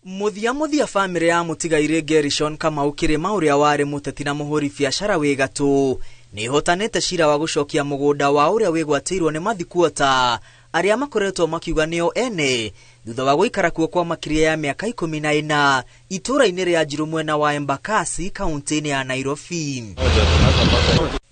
Muthia family ya Mutigaire Gershon Kamau Kirima uria wari muteti na muhuri biashara wi gatu ni hotanete shira wa gucokia mugunda wa uria wigwatirwo ni mathikuota aria makoretwo makiuga nio ene thutha wa guikara kuo kwa makiria ya miaka 14 itura-ini ria Njiru mwena wa Embakasi kaunti-ini ya Nairobi.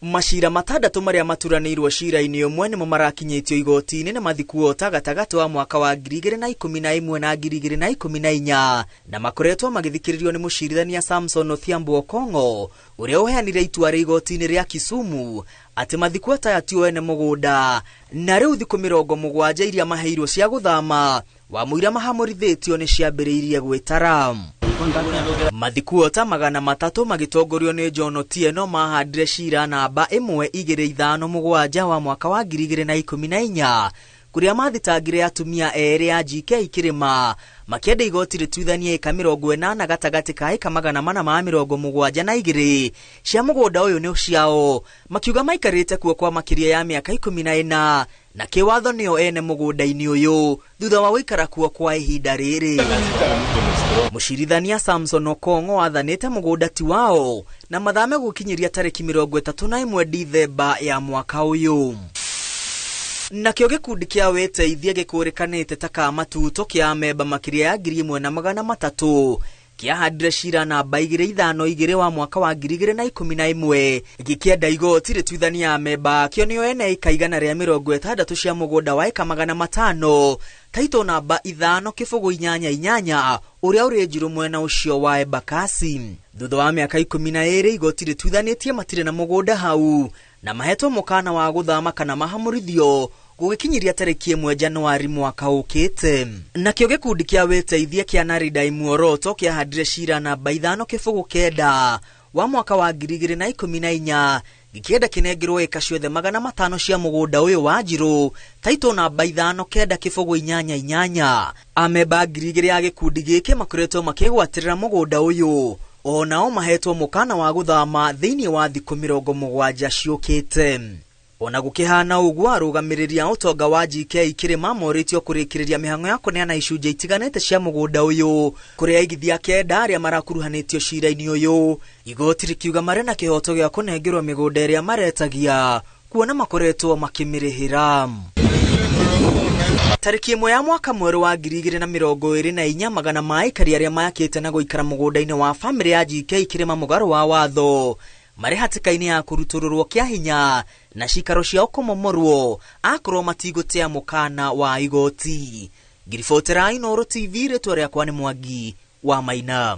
Mashira matandatu maria maturanirwo shira-ini umwe nimo marakinyitio igoti-ini na mathikuota gatagati wa mwaka wa 2011 na 2014 na makoretwo magithikiririo ni mucirithania Samson Odhiambo Okongo uria uheanire itua ria igoti-ini ria Kisumu ati mathikuota yatio ene mugunda na riu thiku 70 iria maheirwo cia guthama wa muira mahamurithitio ni ciambiriirie gwitara. Mathikuota 300 magitongorio ni John Otieno mahandire shira namba 1257 wa mwaka wa 2014 kuria mathitangire atumia eri a GK Kirima makienda igoti rituithanie eka 80 gatagati ka eka 472 cia mugunda uyu ni uciao makiuga maikarite kuo kwa makiria ya miaka 14 na kiwatho nio ene mugunda-ini uyu thutha wa guikara kuo kwa ihinda riri. Mucirithania Samson Okongo athanite mugunda ti wao na mathame gukinyiria tariki 31 Dithemba ya mwaka uyu. Nakio gikundi kia weteithia gikurikanite taka matuto kia memba makiria ya 1300 kia handire shira namba 252 wa mwaka wa 2011 gikienda igoti rituithania memba kio nio ene ikaigana ria 60 cia mugunda wa eka 500 taito namba 5.88 uria uri Njiru mwena ucio wa Embakasi. Thutha wa miaka 12 igoti rituithanitie matire na mugunda hau na mahetwo mukana wa guthama kana mahamurithio gugikinyiria tariki 1 Januari mwaka ukite. Nakio gikundi kia weteithia kia Narida Imuoroto kia handire shira namba 5.9 wa mwaka wa 2014 gikienda kinengirwo eka ciothe 500 cia mugunda uyu wa Njiru taito namba 5.88. Amemba 2000 ya gikundi giki makoretwo makigwatirira mugunda uyu onao mahetwo mukana wa guthama thiini wa thiku 70 ciukite. Ona gukihana uguo arugamirirĩa utonga wa GK Kirima moritio kurikiriria mihango ya kuneana icunje itiganete cia mugunda uyu kuria igithia kenda aria marakuruhanitio shira-ini uyu igoti rikiuga mare na kihoto gia kunengerwo migunda iria maretagia kuona makoretwo makimirihira. Tariki 1 ya mwaka mweru wa 2024 magana ma ikari aria mayakite na guikara mugunda-ini wa family ya GK Kirima mugaro wa watho mari hatikaini ya kurutururwo kia hinya na cikaro ciao kumomorwo akorwo matigutea mukana wa igoti. Ngiribotera Inooro TV ritwa riakwa ni Mwangi wa Maina.